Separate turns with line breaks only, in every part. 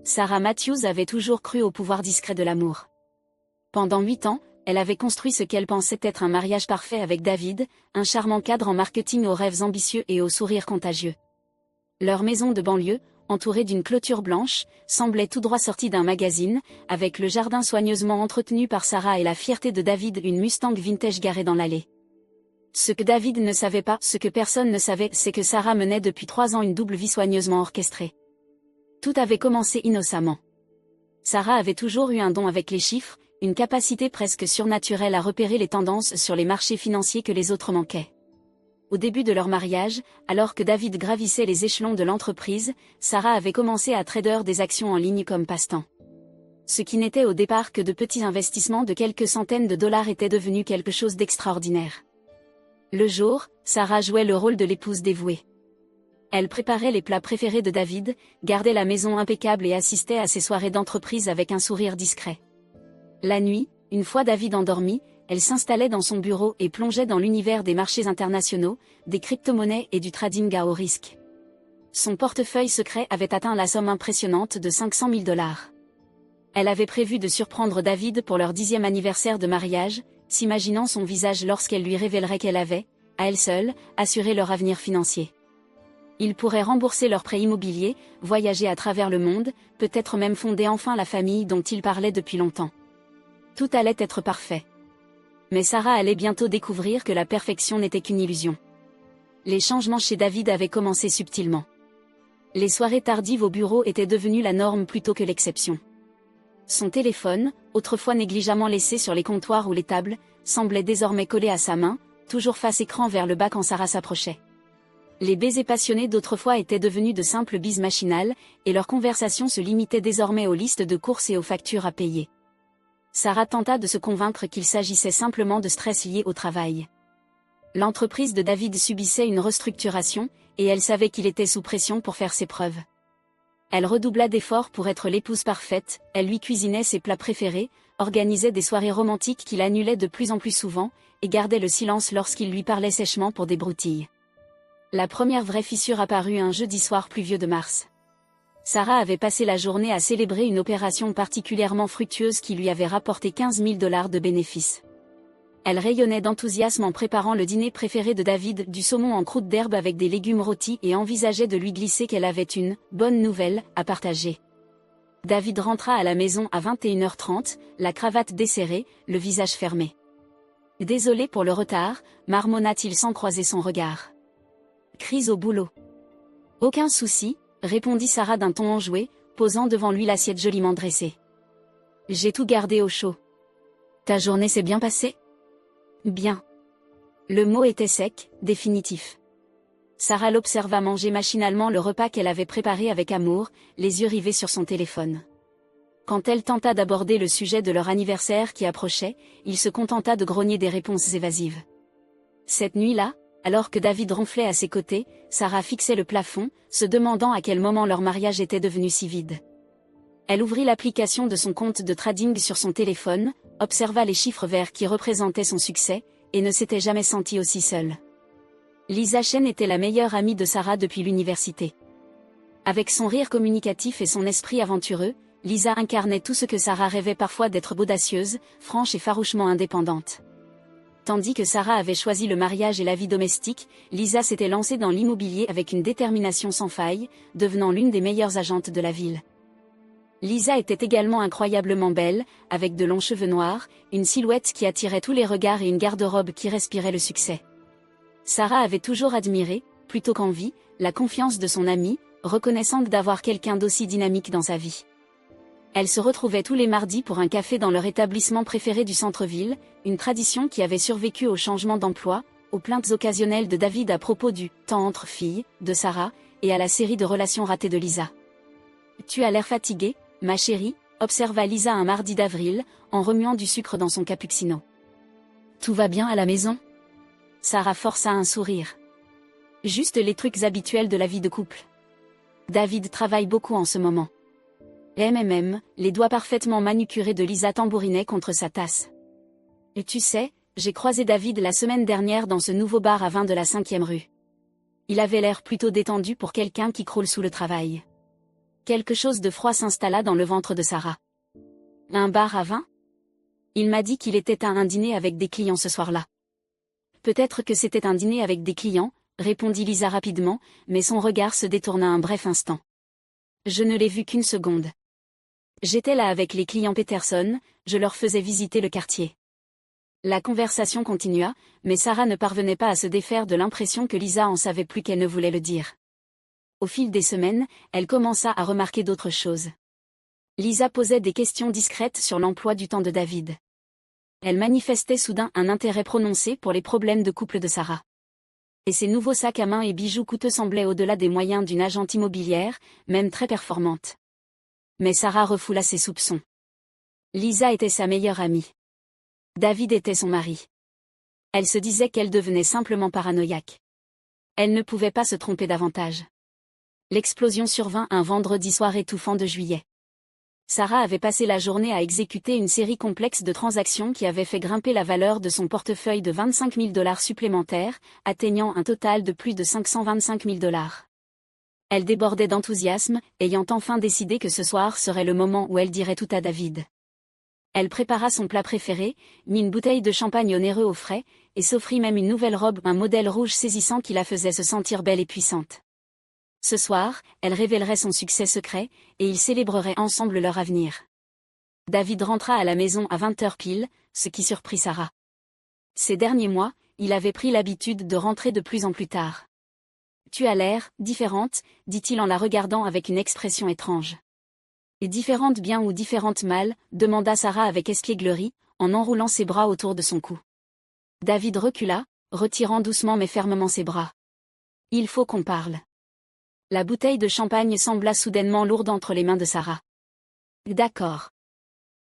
Sarah Matthews avait toujours cru au pouvoir discret de l'amour. Pendant 8 ans, elle avait construit ce qu'elle pensait être un mariage parfait avec David, un charmant cadre en marketing aux rêves ambitieux et aux sourires contagieux. Leur maison de banlieue, entourée d'une clôture blanche, semblait tout droit sortie d'un magazine, avec le jardin soigneusement entretenu par Sarah et la fierté de David, une Mustang vintage garée dans l'allée. Ce que David ne savait pas, ce que personne ne savait, c'est que Sarah menait depuis 3 ans une double vie soigneusement orchestrée. Tout avait commencé innocemment. Sarah avait toujours eu un don avec les chiffres, une capacité presque surnaturelle à repérer les tendances sur les marchés financiers que les autres manquaient. Au début de leur mariage, alors que David gravissait les échelons de l'entreprise, Sarah avait commencé à trader des actions en ligne comme passe-temps. Ce qui n'était au départ que de petits investissements de quelques centaines de dollars était devenu quelque chose d'extraordinaire. Le jour, Sarah jouait le rôle de l'épouse dévouée. Elle préparait les plats préférés de David, gardait la maison impeccable et assistait à ses soirées d'entreprise avec un sourire discret. La nuit, une fois David endormi, elle s'installait dans son bureau et plongeait dans l'univers des marchés internationaux, des crypto-monnaies et du trading à haut risque. Son portefeuille secret avait atteint la somme impressionnante de 500 000 dollars. Elle avait prévu de surprendre David pour leur 10e anniversaire de mariage, s'imaginant son visage lorsqu'elle lui révélerait qu'elle avait, à elle seule, assuré leur avenir financier. Ils pourraient rembourser leur prêt immobilier, voyager à travers le monde, peut-être même fonder enfin la famille dont ils parlaient depuis longtemps. Tout allait être parfait. Mais Sarah allait bientôt découvrir que la perfection n'était qu'une illusion. Les changements chez David avaient commencé subtilement. Les soirées tardives au bureau étaient devenues la norme plutôt que l'exception. Son téléphone, autrefois négligemment laissé sur les comptoirs ou les tables, semblait désormais collé à sa main, toujours face écran vers le bas quand Sarah s'approchait. Les baisers passionnés d'autrefois étaient devenus de simples bises machinales, et leurs conversations se limitaient désormais aux listes de courses et aux factures à payer. Sarah tenta de se convaincre qu'il s'agissait simplement de stress lié au travail. L'entreprise de David subissait une restructuration, et elle savait qu'il était sous pression pour faire ses preuves. Elle redoubla d'efforts pour être l'épouse parfaite, elle lui cuisinait ses plats préférés, organisait des soirées romantiques qu'il annulait de plus en plus souvent, et gardait le silence lorsqu'il lui parlait sèchement pour des broutilles. La première vraie fissure apparut un jeudi soir pluvieux de mars. Sarah avait passé la journée à célébrer une opération particulièrement fructueuse qui lui avait rapporté 15 000 dollars de bénéfices. Elle rayonnait d'enthousiasme en préparant le dîner préféré de David, du saumon en croûte d'herbe avec des légumes rôtis, et envisageait de lui glisser qu'elle avait une « bonne nouvelle » à partager. David rentra à la maison à 21h30, la cravate desserrée, le visage fermé. « Désolé pour le retard », marmonna-t-il sans croiser son regard. « Crise au boulot. »« Aucun souci », répondit Sarah d'un ton enjoué, posant devant lui l'assiette joliment dressée. « J'ai tout gardé au chaud. »« Ta journée s'est bien passée ?»« Bien. » Le mot était sec, définitif. Sarah l'observa manger machinalement le repas qu'elle avait préparé avec amour, les yeux rivés sur son téléphone. Quand elle tenta d'aborder le sujet de leur anniversaire qui approchait, il se contenta de grogner des réponses évasives. Cette nuit-là, alors que David ronflait à ses côtés, Sarah fixait le plafond, se demandant à quel moment leur mariage était devenu si vide. Elle ouvrit l'application de son compte de trading sur son téléphone, observa les chiffres verts qui représentaient son succès, et ne s'était jamais sentie aussi seule. Lisa Chen était la meilleure amie de Sarah depuis l'université. Avec son rire communicatif et son esprit aventureux, Lisa incarnait tout ce que Sarah rêvait parfois d'être: audacieuse, franche et farouchement indépendante. Tandis que Sarah avait choisi le mariage et la vie domestique, Lisa s'était lancée dans l'immobilier avec une détermination sans faille, devenant l'une des meilleures agentes de la ville. Lisa était également incroyablement belle, avec de longs cheveux noirs, une silhouette qui attirait tous les regards et une garde-robe qui respirait le succès. Sarah avait toujours admiré, plutôt qu'envie, la confiance de son amie, reconnaissante d'avoir quelqu'un d'aussi dynamique dans sa vie. Elles se retrouvaient tous les mardis pour un café dans leur établissement préféré du centre-ville, une tradition qui avait survécu au changement d'emploi, aux plaintes occasionnelles de David à propos du « temps entre filles » de Sarah, et à la série de relations ratées de Lisa. « Tu as l'air fatiguée, ma chérie », observa Lisa un mardi d'avril, en remuant du sucre dans son cappuccino. « Tout va bien à la maison ?» Sarah força un sourire. « Juste les trucs habituels de la vie de couple. David travaille beaucoup en ce moment. » Les doigts parfaitement manucurés de Lisa tambourinaient contre sa tasse. « Et tu sais, j'ai croisé David la semaine dernière dans ce nouveau bar à vin de la 5e rue. Il avait l'air plutôt détendu pour quelqu'un qui croule sous le travail. Quelque chose de froid s'installa dans le ventre de Sarah. Un bar à vin? Il m'a dit qu'il était à un dîner avec des clients ce soir-là. Peut-être que c'était un dîner avec des clients, répondit Lisa rapidement, mais son regard se détourna un bref instant. Je ne l'ai vu qu'une seconde. J'étais là avec les clients Peterson, je leur faisais visiter le quartier. La conversation continua, mais Sarah ne parvenait pas à se défaire de l'impression que Lisa en savait plus qu'elle ne voulait le dire. Au fil des semaines, elle commença à remarquer d'autres choses. Lisa posait des questions discrètes sur l'emploi du temps de David. Elle manifestait soudain un intérêt prononcé pour les problèmes de couple de Sarah. Et ses nouveaux sacs à main et bijoux coûteux semblaient au-delà des moyens d'une agente immobilière, même très performante. Mais Sarah refoula ses soupçons. Lisa était sa meilleure amie. David était son mari. Elle se disait qu'elle devenait simplement paranoïaque. Elle ne pouvait pas se tromper davantage. L'explosion survint un vendredi soir étouffant de juillet. Sarah avait passé la journée à exécuter une série complexe de transactions qui avait fait grimper la valeur de son portefeuille de 25 000 $ supplémentaires, atteignant un total de plus de 525 000 $. Elle débordait d'enthousiasme, ayant enfin décidé que ce soir serait le moment où elle dirait tout à David. Elle prépara son plat préféré, mit une bouteille de champagne onéreux au frais, et s'offrit même une nouvelle robe, un modèle rouge saisissant qui la faisait se sentir belle et puissante. Ce soir, elle révélerait son succès secret, et ils célébreraient ensemble leur avenir. David rentra à la maison à 20h pile, ce qui surprit Sarah. Ces derniers mois, il avait pris l'habitude de rentrer de plus en plus tard. « Tu as l'air différente », dit-il en la regardant avec une expression étrange. « Et différente bien ou différente mal ?» demanda Sarah avec espièglerie, en enroulant ses bras autour de son cou. David recula, retirant doucement mais fermement ses bras. « Il faut qu'on parle. » La bouteille de champagne sembla soudainement lourde entre les mains de Sarah. « D'accord.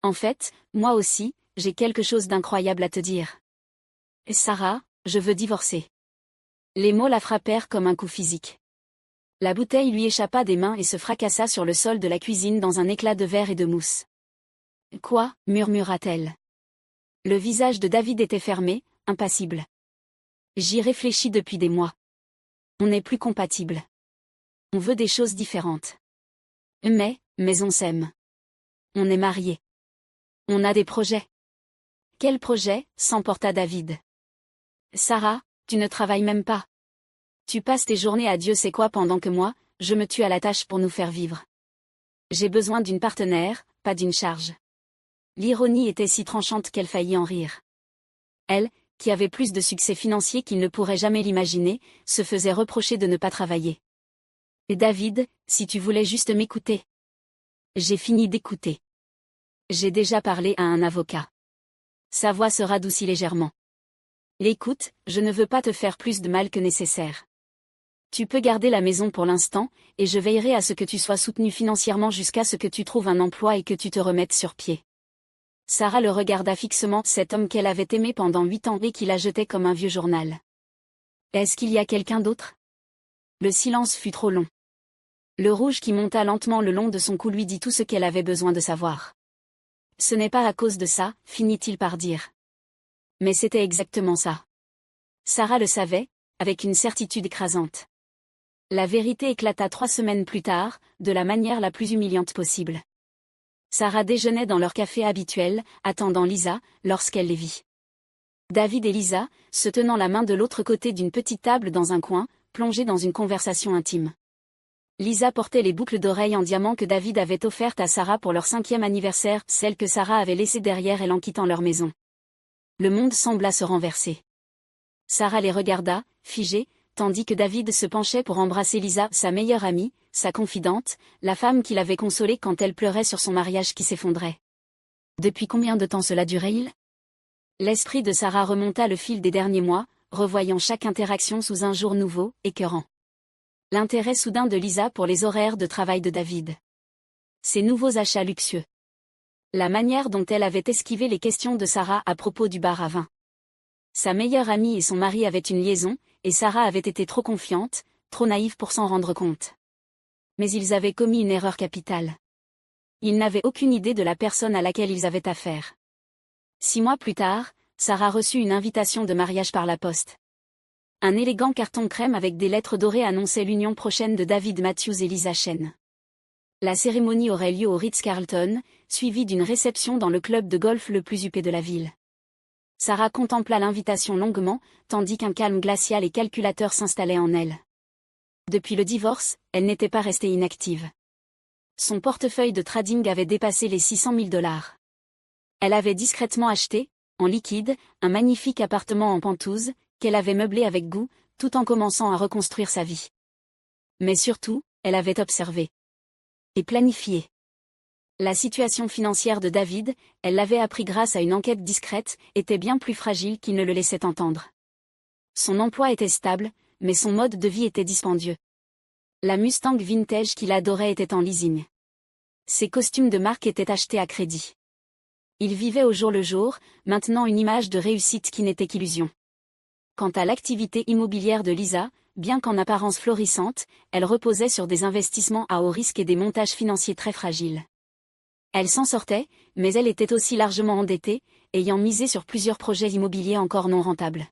En fait, moi aussi, j'ai quelque chose d'incroyable à te dire. Sarah, je veux divorcer. » Les mots la frappèrent comme un coup physique. La bouteille lui échappa des mains et se fracassa sur le sol de la cuisine dans un éclat de verre et de mousse. « Quoi ?» murmura-t-elle. Le visage de David était fermé, impassible. « J'y réfléchis depuis des mois. On n'est plus compatibles. On veut des choses différentes. Mais on s'aime. On est mariés. On a des projets. » « Quel projet ?» s'emporta David. « Sarah, tu ne travailles même pas. Tu passes tes journées à Dieu sait quoi pendant que moi, je me tue à la tâche pour nous faire vivre. J'ai besoin d'une partenaire, pas d'une charge. » L'ironie était si tranchante qu'elle faillit en rire. Elle, qui avait plus de succès financier qu'il ne pourrait jamais l'imaginer, se faisait reprocher de ne pas travailler. « Et David, si tu voulais juste m'écouter. » J'ai fini d'écouter. J'ai déjà parlé à un avocat. Sa voix se radoucit légèrement. Écoute, je ne veux pas te faire plus de mal que nécessaire. Tu peux garder la maison pour l'instant, et je veillerai à ce que tu sois soutenu financièrement jusqu'à ce que tu trouves un emploi et que tu te remettes sur pied. Sarah le regarda fixement, cet homme qu'elle avait aimé pendant 8 ans et qui la jetait comme un vieux journal. Est-ce qu'il y a quelqu'un d'autre? Le silence fut trop long. Le rouge qui monta lentement le long de son cou lui dit tout ce qu'elle avait besoin de savoir. Ce n'est pas à cause de ça, finit-il par dire. Mais c'était exactement ça. Sarah le savait, avec une certitude écrasante. La vérité éclata 3 semaines plus tard, de la manière la plus humiliante possible. Sarah déjeunait dans leur café habituel, attendant Lisa, lorsqu'elle les vit. David et Lisa, se tenant la main de l'autre côté d'une petite table dans un coin, plongés dans une conversation intime. Lisa portait les boucles d'oreilles en diamant que David avait offertes à Sarah pour leur 5e anniversaire, celles que Sarah avait laissées derrière elle en quittant leur maison. Le monde sembla se renverser. Sarah les regarda, figée, tandis que David se penchait pour embrasser Lisa, sa meilleure amie, sa confidente, la femme qui l'avait consolée quand elle pleurait sur son mariage qui s'effondrait. Depuis combien de temps cela durait-il? L'esprit de Sarah remonta le fil des derniers mois, revoyant chaque interaction sous un jour nouveau, écœurant. L'intérêt soudain de Lisa pour les horaires de travail de David. Ses nouveaux achats luxueux. La manière dont elle avait esquivé les questions de Sarah à propos du bar à vin. Sa meilleure amie et son mari avaient une liaison, et Sarah avait été trop confiante, trop naïve pour s'en rendre compte. Mais ils avaient commis une erreur capitale. Ils n'avaient aucune idée de la personne à laquelle ils avaient affaire. 6 mois plus tard, Sarah reçut une invitation de mariage par la poste. Un élégant carton crème avec des lettres dorées annonçait l'union prochaine de David Matthews et Lisa Shen. La cérémonie aurait lieu au Ritz-Carlton, suivie d'une réception dans le club de golf le plus huppé de la ville. Sarah contempla l'invitation longuement, tandis qu'un calme glacial et calculateur s'installait en elle. Depuis le divorce, elle n'était pas restée inactive. Son portefeuille de trading avait dépassé les 600 000 $. Elle avait discrètement acheté, en liquide, un magnifique appartement en Penthouse, qu'elle avait meublé avec goût, tout en commençant à reconstruire sa vie. Mais surtout, elle avait observé et planifié. La situation financière de David, elle l'avait appris grâce à une enquête discrète, était bien plus fragile qu'il ne le laissait entendre. Son emploi était stable, mais son mode de vie était dispendieux. La Mustang vintage qu'il adorait était en leasing. Ses costumes de marque étaient achetés à crédit. Il vivait au jour le jour, maintenant une image de réussite qui n'était qu'illusion. Quant à l'activité immobilière de Lisa, bien qu'en apparence florissante, elle reposait sur des investissements à haut risque et des montages financiers très fragiles. Elle s'en sortait, mais elle était aussi largement endettée, ayant misé sur plusieurs projets immobiliers encore non rentables.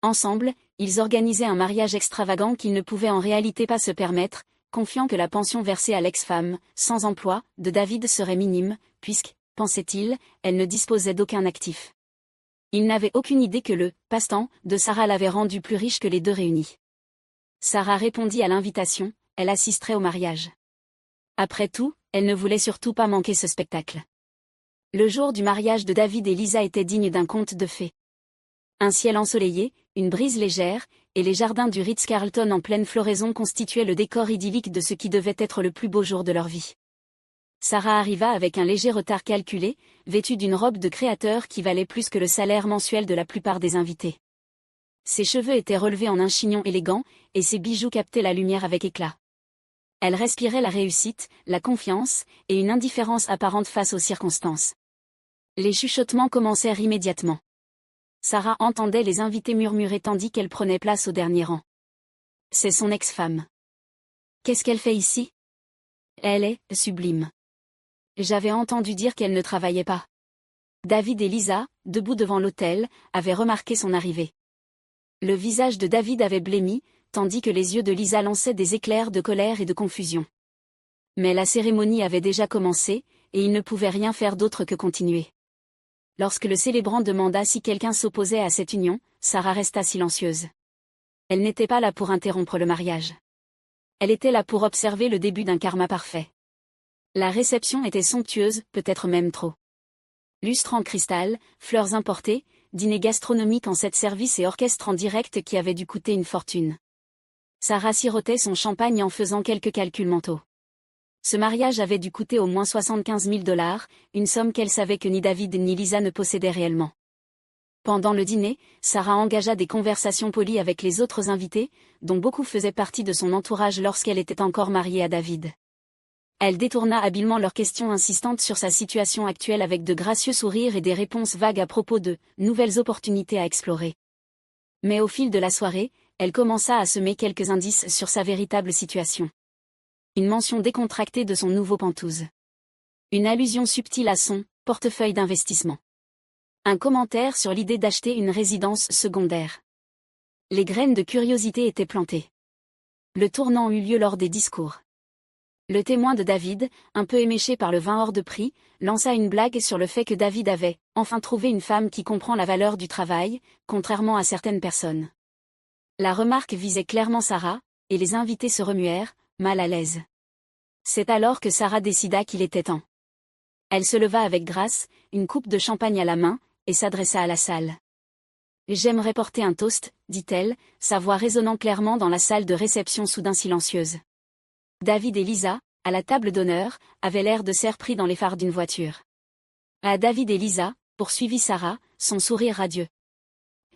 Ensemble, ils organisaient un mariage extravagant qu'ils ne pouvaient en réalité pas se permettre, confiant que la pension versée à l'ex-femme, sans emploi, de David serait minime, puisque, pensait-il, elle ne disposait d'aucun actif. Il n'avait aucune idée que le « passe-temps » de Sarah l'avait rendu plus riche que les deux réunis. Sarah répondit à l'invitation, elle assisterait au mariage. Après tout, elle ne voulait surtout pas manquer ce spectacle. Le jour du mariage de David et Lisa était digne d'un conte de fées. Un ciel ensoleillé, une brise légère, et les jardins du Ritz-Carlton en pleine floraison constituaient le décor idyllique de ce qui devait être le plus beau jour de leur vie. Sarah arriva avec un léger retard calculé, vêtue d'une robe de créateur qui valait plus que le salaire mensuel de la plupart des invités. Ses cheveux étaient relevés en un chignon élégant, et ses bijoux captaient la lumière avec éclat. Elle respirait la réussite, la confiance, et une indifférence apparente face aux circonstances. Les chuchotements commencèrent immédiatement. Sarah entendait les invités murmurer tandis qu'elle prenait place au dernier rang. C'est son ex-femme. Qu'est-ce qu'elle fait ici? Elle est sublime. J'avais entendu dire qu'elle ne travaillait pas. David et Lisa, debout devant l'autel, avaient remarqué son arrivée. Le visage de David avait blêmi, tandis que les yeux de Lisa lançaient des éclairs de colère et de confusion. Mais la cérémonie avait déjà commencé, et il ne pouvait rien faire d'autre que continuer. Lorsque le célébrant demanda si quelqu'un s'opposait à cette union, Sarah resta silencieuse. Elle n'était pas là pour interrompre le mariage. Elle était là pour observer le début d'un karma parfait. La réception était somptueuse, peut-être même trop. Lustre en cristal, fleurs importées, dîner gastronomique en 7 services et orchestre en direct qui avait dû coûter une fortune. Sarah sirotait son champagne en faisant quelques calculs mentaux. Ce mariage avait dû coûter au moins 75 000 $, une somme qu'elle savait que ni David ni Lisa ne possédaient réellement. Pendant le dîner, Sarah engagea des conversations polies avec les autres invités, dont beaucoup faisaient partie de son entourage lorsqu'elle était encore mariée à David. Elle détourna habilement leurs questions insistantes sur sa situation actuelle avec de gracieux sourires et des réponses vagues à propos de nouvelles opportunités à explorer. Mais au fil de la soirée, elle commença à semer quelques indices sur sa véritable situation. Une mention décontractée de son nouveau Penthouse. Une allusion subtile à son portefeuille d'investissement. Un commentaire sur l'idée d'acheter une résidence secondaire. Les graines de curiosité étaient plantées. Le tournant eut lieu lors des discours. Le témoin de David, un peu éméché par le vin hors de prix, lança une blague sur le fait que David avait enfin trouvé une femme qui comprend la valeur du travail, contrairement à certaines personnes. La remarque visait clairement Sarah, et les invités se remuèrent, mal à l'aise. C'est alors que Sarah décida qu'il était temps. Elle se leva avec grâce, une coupe de champagne à la main, et s'adressa à la salle. « J'aimerais porter un toast, dit-elle, sa voix résonnant clairement dans la salle de réception soudain silencieuse. David et Lisa, à la table d'honneur, avaient l'air de serre pris dans les phares d'une voiture. À David et Lisa, poursuivit Sarah, son sourire radieux.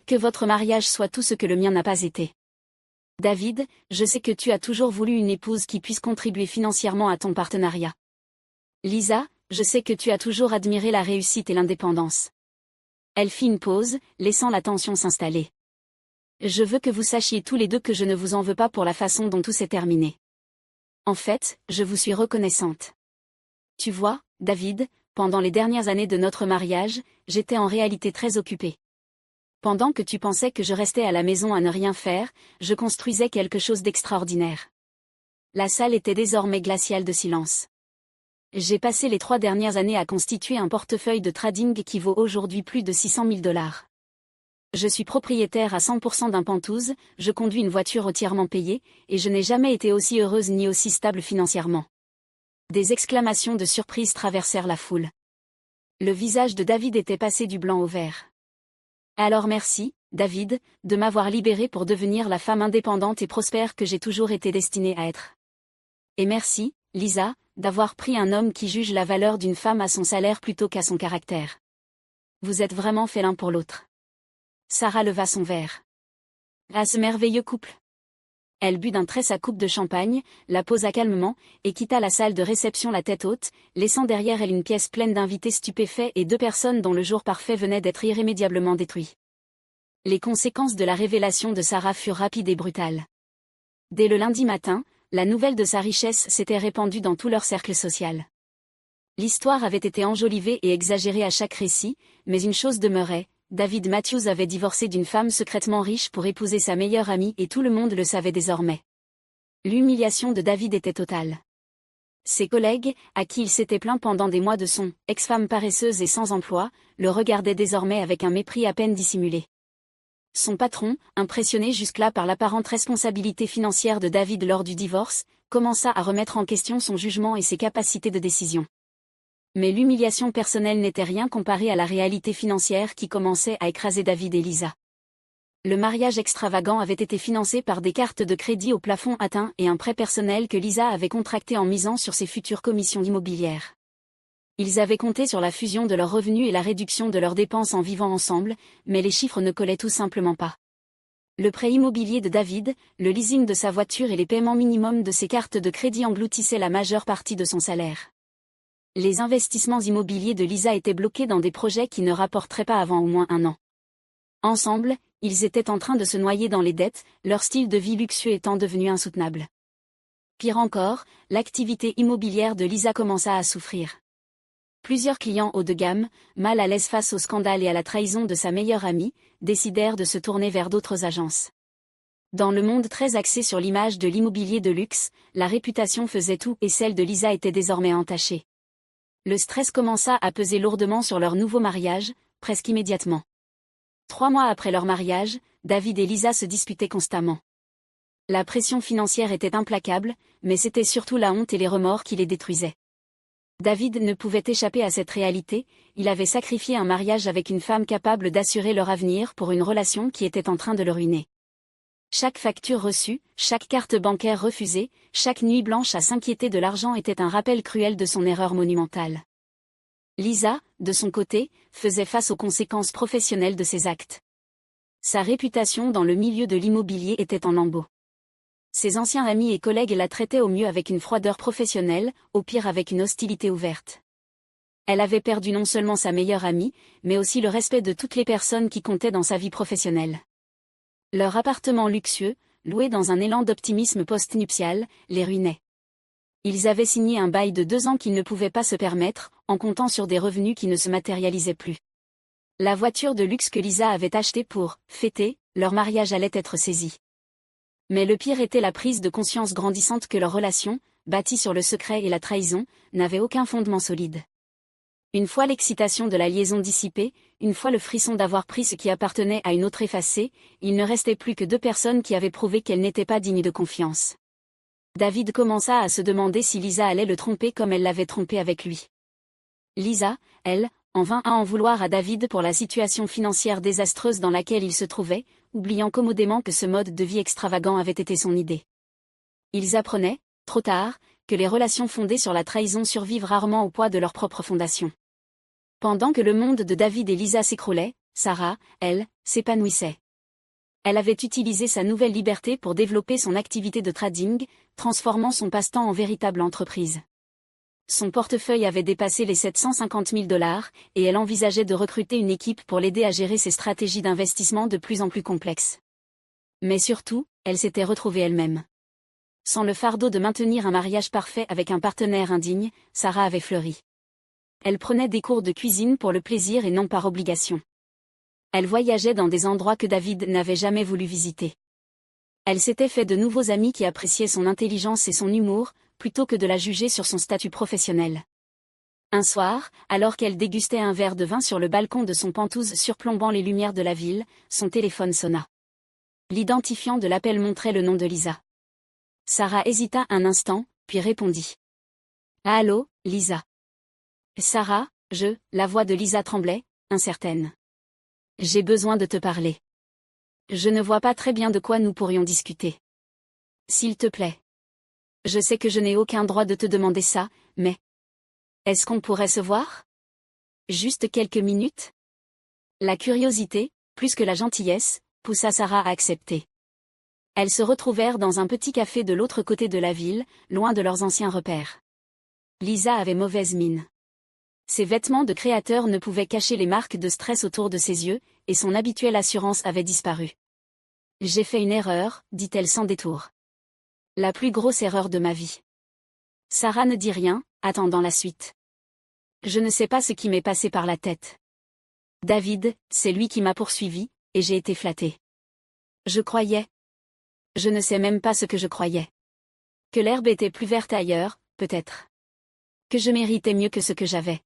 Que votre mariage soit tout ce que le mien n'a pas été. David, je sais que tu as toujours voulu une épouse qui puisse contribuer financièrement à ton partenariat. Lisa, je sais que tu as toujours admiré la réussite et l'indépendance. Elle fit une pause, laissant la tension s'installer. Je veux que vous sachiez tous les deux que je ne vous en veux pas pour la façon dont tout s'est terminé. En fait, je vous suis reconnaissante. Tu vois, David, pendant les dernières années de notre mariage, j'étais en réalité très occupée. Pendant que tu pensais que je restais à la maison à ne rien faire, je construisais quelque chose d'extraordinaire. La salle était désormais glaciale de silence. J'ai passé les 3 dernières années à constituer un portefeuille de trading qui vaut aujourd'hui plus de 600 000 $. Je suis propriétaire à 100% d'un Pantouse, je conduis une voiture entièrement payée, et je n'ai jamais été aussi heureuse ni aussi stable financièrement. Des exclamations de surprise traversèrent la foule. Le visage de David était passé du blanc au vert. Alors merci, David, de m'avoir libérée pour devenir la femme indépendante et prospère que j'ai toujours été destinée à être. Et merci, Lisa, d'avoir pris un homme qui juge la valeur d'une femme à son salaire plutôt qu'à son caractère. Vous êtes vraiment faits l'un pour l'autre. Sarah leva son verre. À ce merveilleux couple. Elle but d'un trait sa coupe de champagne, la posa calmement, et quitta la salle de réception la tête haute, laissant derrière elle une pièce pleine d'invités stupéfaits et 2 personnes dont le jour parfait venait d'être irrémédiablement détruit. Les conséquences de la révélation de Sarah furent rapides et brutales. Dès le lundi matin, la nouvelle de sa richesse s'était répandue dans tout leur cercle social. L'histoire avait été enjolivée et exagérée à chaque récit, mais une chose demeurait, David Matthews avait divorcé d'une femme secrètement riche pour épouser sa meilleure amie et tout le monde le savait désormais. L'humiliation de David était totale. Ses collègues, à qui il s'était plaint pendant des mois de son ex-femme paresseuse et sans emploi, le regardaient désormais avec un mépris à peine dissimulé. Son patron, impressionné jusque-là par l'apparente responsabilité financière de David lors du divorce, commença à remettre en question son jugement et ses capacités de décision. Mais l'humiliation personnelle n'était rien comparée à la réalité financière qui commençait à écraser David et Lisa. Le mariage extravagant avait été financé par des cartes de crédit au plafond atteint et un prêt personnel que Lisa avait contracté en misant sur ses futures commissions immobilières. Ils avaient compté sur la fusion de leurs revenus et la réduction de leurs dépenses en vivant ensemble, mais les chiffres ne collaient tout simplement pas. Le prêt immobilier de David, le leasing de sa voiture et les paiements minimums de ses cartes de crédit engloutissaient la majeure partie de son salaire. Les investissements immobiliers de Lisa étaient bloqués dans des projets qui ne rapporteraient pas avant au moins 1 an. Ensemble, ils étaient en train de se noyer dans les dettes, leur style de vie luxueux étant devenu insoutenable. Pire encore, l'activité immobilière de Lisa commença à souffrir. Plusieurs clients haut de gamme, mal à l'aise face au scandale et à la trahison de sa meilleure amie, décidèrent de se tourner vers d'autres agences. Dans le monde très axé sur l'image de l'immobilier de luxe, la réputation faisait tout et celle de Lisa était désormais entachée. Le stress commença à peser lourdement sur leur nouveau mariage, presque immédiatement. 3 mois après leur mariage, David et Lisa se disputaient constamment. La pression financière était implacable, mais c'était surtout la honte et les remords qui les détruisaient. David ne pouvait échapper à cette réalité, il avait sacrifié un mariage avec une femme capable d'assurer leur avenir pour une relation qui était en train de le ruiner. Chaque facture reçue, chaque carte bancaire refusée, chaque nuit blanche à s'inquiéter de l'argent était un rappel cruel de son erreur monumentale. Lisa, de son côté, faisait face aux conséquences professionnelles de ses actes. Sa réputation dans le milieu de l'immobilier était en lambeaux. Ses anciens amis et collègues la traitaient au mieux avec une froideur professionnelle, au pire avec une hostilité ouverte. Elle avait perdu non seulement sa meilleure amie, mais aussi le respect de toutes les personnes qui comptaient dans sa vie professionnelle. Leur appartement luxueux, loué dans un élan d'optimisme post-nuptial, les ruinait. Ils avaient signé un bail de 2 ans qu'ils ne pouvaient pas se permettre, en comptant sur des revenus qui ne se matérialisaient plus. La voiture de luxe que Lisa avait achetée pour fêter leur mariage allait être saisie. Mais le pire était la prise de conscience grandissante que leur relation, bâtie sur le secret et la trahison, n'avait aucun fondement solide. Une fois l'excitation de la liaison dissipée, une fois le frisson d'avoir pris ce qui appartenait à une autre effacé, il ne restait plus que 2 personnes qui avaient prouvé qu'elles n'étaient pas dignes de confiance. David commença à se demander si Lisa allait le tromper comme elle l'avait trompé avec lui. Lisa, elle, en vint à en vouloir à David pour la situation financière désastreuse dans laquelle il se trouvait, oubliant commodément que ce mode de vie extravagant avait été son idée. Ils apprenaient, trop tard, que les relations fondées sur la trahison survivent rarement au poids de leur propre fondation. Pendant que le monde de David et Lisa s'écroulait, Sarah, elle, s'épanouissait. Elle avait utilisé sa nouvelle liberté pour développer son activité de trading, transformant son passe-temps en véritable entreprise. Son portefeuille avait dépassé les 750 000 $, et elle envisageait de recruter une équipe pour l'aider à gérer ses stratégies d'investissement de plus en plus complexes. Mais surtout, elle s'était retrouvée elle-même. Sans le fardeau de maintenir un mariage parfait avec un partenaire indigne, Sarah avait fleuri. Elle prenait des cours de cuisine pour le plaisir et non par obligation. Elle voyageait dans des endroits que David n'avait jamais voulu visiter. Elle s'était fait de nouveaux amis qui appréciaient son intelligence et son humour, plutôt que de la juger sur son statut professionnel. Un soir, alors qu'elle dégustait un verre de vin sur le balcon de son penthouse surplombant les lumières de la ville, son téléphone sonna. L'identifiant de l'appel montrait le nom de Lisa. Sarah hésita un instant, puis répondit. « Allô, Lisa. » « Sarah, la voix de Lisa tremblait, incertaine. « J'ai besoin de te parler. Je ne vois pas très bien de quoi nous pourrions discuter. S'il te plaît. Je sais que je n'ai aucun droit de te demander ça, mais... Est-ce qu'on pourrait se voir? Juste quelques minutes? » La curiosité, plus que la gentillesse, poussa Sarah à accepter. Elles se retrouvèrent dans un petit café de l'autre côté de la ville, loin de leurs anciens repères. Lisa avait mauvaise mine. Ses vêtements de créateur ne pouvaient cacher les marques de stress autour de ses yeux, et son habituelle assurance avait disparu. « J'ai fait une erreur, dit-elle sans détour. La plus grosse erreur de ma vie. » Sarah ne dit rien, attendant la suite. « Je ne sais pas ce qui m'est passé par la tête. David, c'est lui qui m'a poursuivi, et j'ai été flattée. Je croyais. Je ne sais même pas ce que je croyais. Que l'herbe était plus verte ailleurs, peut-être. Que je méritais mieux que ce que j'avais.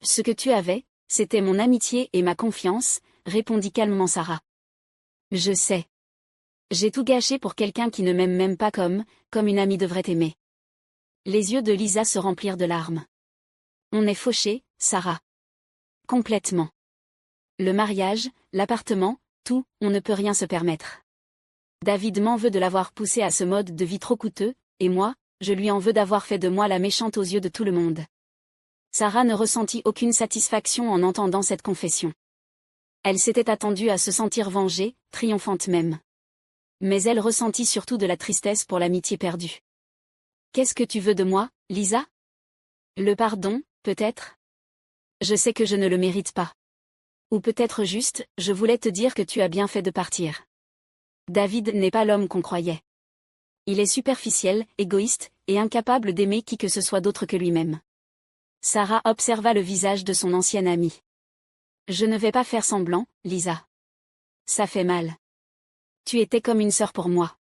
Ce que tu avais, c'était mon amitié et ma confiance, répondit calmement Sarah. Je sais. J'ai tout gâché pour quelqu'un qui ne m'aime même pas comme une amie devrait aimer. Les yeux de Lisa se remplirent de larmes. On est fauchés, Sarah. Complètement. Le mariage, l'appartement, tout, on ne peut rien se permettre. David m'en veut de l'avoir poussé à ce mode de vie trop coûteux, et moi, je lui en veux d'avoir fait de moi la méchante aux yeux de tout le monde. Sarah ne ressentit aucune satisfaction en entendant cette confession. Elle s'était attendue à se sentir vengée, triomphante même. Mais elle ressentit surtout de la tristesse pour l'amitié perdue. « Qu'est-ce que tu veux de moi, Lisa? Le pardon, peut-être? Je sais que je ne le mérite pas. Ou peut-être juste, je voulais te dire que tu as bien fait de partir. David n'est pas l'homme qu'on croyait. Il est superficiel, égoïste, et incapable d'aimer qui que ce soit d'autre que lui-même. » Sarah observa le visage de son ancienne amie. « Je ne vais pas faire semblant, Lisa. Ça fait mal. Tu étais comme une sœur pour moi.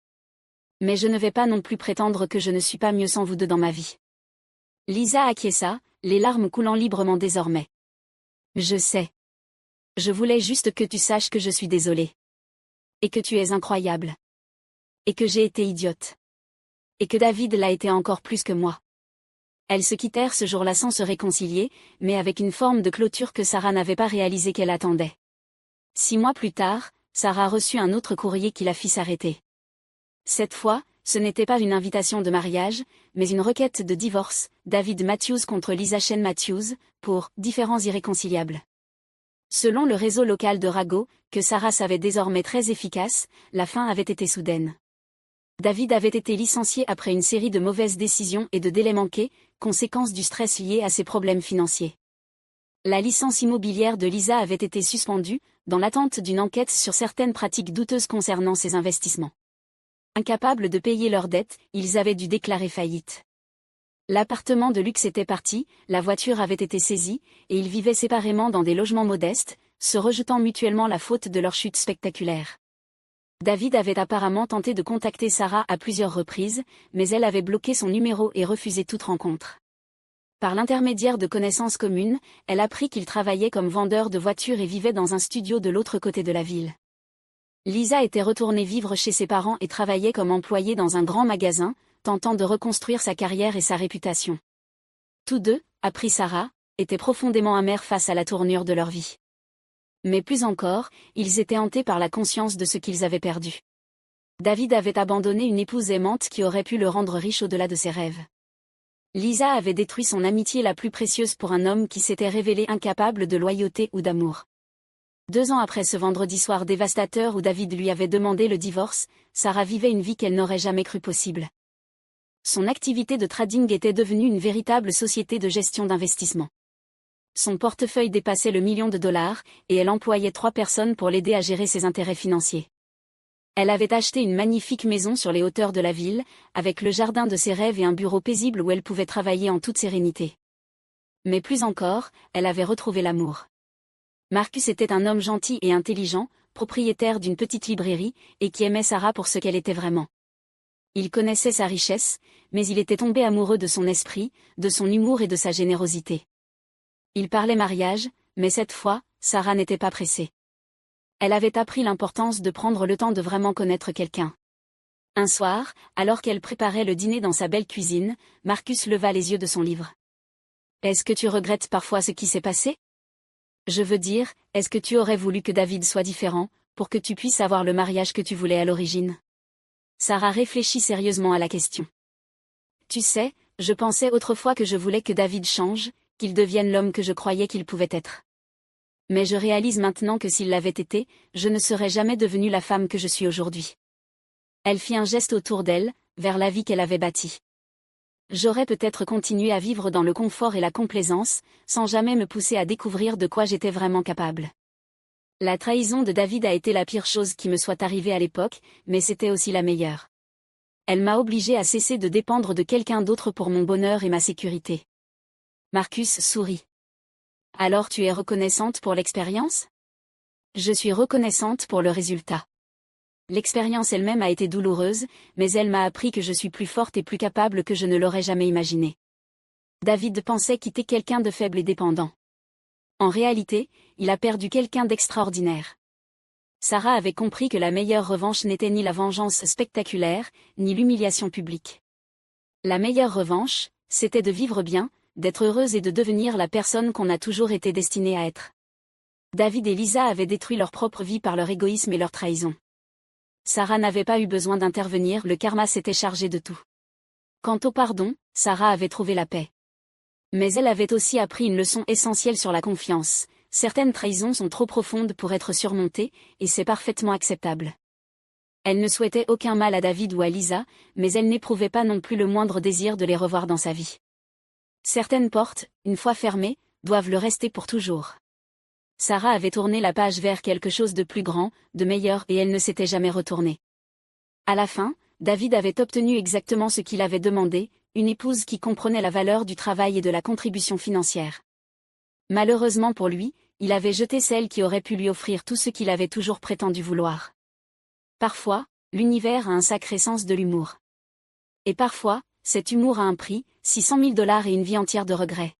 Mais je ne vais pas non plus prétendre que je ne suis pas mieux sans vous deux dans ma vie. » Lisa acquiesça, les larmes coulant librement désormais. « Je sais. Je voulais juste que tu saches que je suis désolée. Et que tu es incroyable. Et que j'ai été idiote. Et que David l'a été encore plus que moi. » Elles se quittèrent ce jour-là sans se réconcilier, mais avec une forme de clôture que Sarah n'avait pas réalisé qu'elle attendait. 6 mois plus tard, Sarah reçut un autre courrier qui la fit s'arrêter. Cette fois, ce n'était pas une invitation de mariage, mais une requête de divorce, David Matthews contre Lisa Shane Matthews, pour « différends irréconciliables ». Selon le réseau local de ragots, que Sarah savait désormais très efficace, la fin avait été soudaine. David avait été licencié après une série de mauvaises décisions et de délais manqués, conséquence du stress lié à ses problèmes financiers. La licence immobilière de Lisa avait été suspendue, dans l'attente d'une enquête sur certaines pratiques douteuses concernant ses investissements. Incapables de payer leurs dettes, ils avaient dû déclarer faillite. L'appartement de luxe était parti, la voiture avait été saisie, et ils vivaient séparément dans des logements modestes, se rejetant mutuellement la faute de leur chute spectaculaire. David avait apparemment tenté de contacter Sarah à plusieurs reprises, mais elle avait bloqué son numéro et refusé toute rencontre. Par l'intermédiaire de connaissances communes, elle apprit qu'il travaillait comme vendeur de voitures et vivait dans un studio de l'autre côté de la ville. Lisa était retournée vivre chez ses parents et travaillait comme employée dans un grand magasin, tentant de reconstruire sa carrière et sa réputation. Tous deux, apprit Sarah, étaient profondément amers face à la tournure de leur vie. Mais plus encore, ils étaient hantés par la conscience de ce qu'ils avaient perdu. David avait abandonné une épouse aimante qui aurait pu le rendre riche au-delà de ses rêves. Lisa avait détruit son amitié la plus précieuse pour un homme qui s'était révélé incapable de loyauté ou d'amour. 2 ans après ce vendredi soir dévastateur où David lui avait demandé le divorce, Sarah vivait une vie qu'elle n'aurait jamais cru possible. Son activité de trading était devenue une véritable société de gestion d'investissement. Son portefeuille dépassait le $1 million, et elle employait 3 personnes pour l'aider à gérer ses intérêts financiers. Elle avait acheté une magnifique maison sur les hauteurs de la ville, avec le jardin de ses rêves et un bureau paisible où elle pouvait travailler en toute sérénité. Mais plus encore, elle avait retrouvé l'amour. Marcus était un homme gentil et intelligent, propriétaire d'une petite librairie, et qui aimait Sarah pour ce qu'elle était vraiment. Il connaissait sa richesse, mais il était tombé amoureux de son esprit, de son humour et de sa générosité. Il parlait mariage, mais cette fois, Sarah n'était pas pressée. Elle avait appris l'importance de prendre le temps de vraiment connaître quelqu'un. Un soir, alors qu'elle préparait le dîner dans sa belle cuisine, Marcus leva les yeux de son livre. « Est-ce que tu regrettes parfois ce qui s'est passé ? Je veux dire, est-ce que tu aurais voulu que David soit différent, pour que tu puisses avoir le mariage que tu voulais à l'origine ?» Sarah réfléchit sérieusement à la question. « Tu sais, je pensais autrefois que je voulais que David change, qu'il devienne l'homme que je croyais qu'il pouvait être. Mais je réalise maintenant que s'il l'avait été, je ne serais jamais devenue la femme que je suis aujourd'hui. » Elle fit un geste autour d'elle, vers la vie qu'elle avait bâtie. « J'aurais peut-être continué à vivre dans le confort et la complaisance, sans jamais me pousser à découvrir de quoi j'étais vraiment capable. La trahison de David a été la pire chose qui me soit arrivée à l'époque, mais c'était aussi la meilleure. Elle m'a obligée à cesser de dépendre de quelqu'un d'autre pour mon bonheur et ma sécurité. » Marcus sourit. « Alors tu es reconnaissante pour l'expérience ? » Je suis reconnaissante pour le résultat. L'expérience elle-même a été douloureuse, mais elle m'a appris que je suis plus forte et plus capable que je ne l'aurais jamais imaginé. David pensait quitter quelqu'un de faible et dépendant. En réalité, il a perdu quelqu'un d'extraordinaire. Sarah avait compris que la meilleure revanche n'était ni la vengeance spectaculaire, ni l'humiliation publique. La meilleure revanche, c'était de vivre bien, d'être heureuse et de devenir la personne qu'on a toujours été destinée à être. David et Lisa avaient détruit leur propre vie par leur égoïsme et leur trahison. Sarah n'avait pas eu besoin d'intervenir, le karma s'était chargé de tout. Quant au pardon, Sarah avait trouvé la paix. Mais elle avait aussi appris une leçon essentielle sur la confiance. Certaines trahisons sont trop profondes pour être surmontées, et c'est parfaitement acceptable. Elle ne souhaitait aucun mal à David ou à Lisa, mais elle n'éprouvait pas non plus le moindre désir de les revoir dans sa vie. Certaines portes, une fois fermées, doivent le rester pour toujours. Sarah avait tourné la page vers quelque chose de plus grand, de meilleur, et elle ne s'était jamais retournée. À la fin, David avait obtenu exactement ce qu'il avait demandé, une épouse qui comprenait la valeur du travail et de la contribution financière. Malheureusement pour lui, il avait jeté celle qui aurait pu lui offrir tout ce qu'il avait toujours prétendu vouloir. Parfois, l'univers a un sacré sens de l'humour. Et parfois, cet humour a un prix, $600 000 et une vie entière de regrets.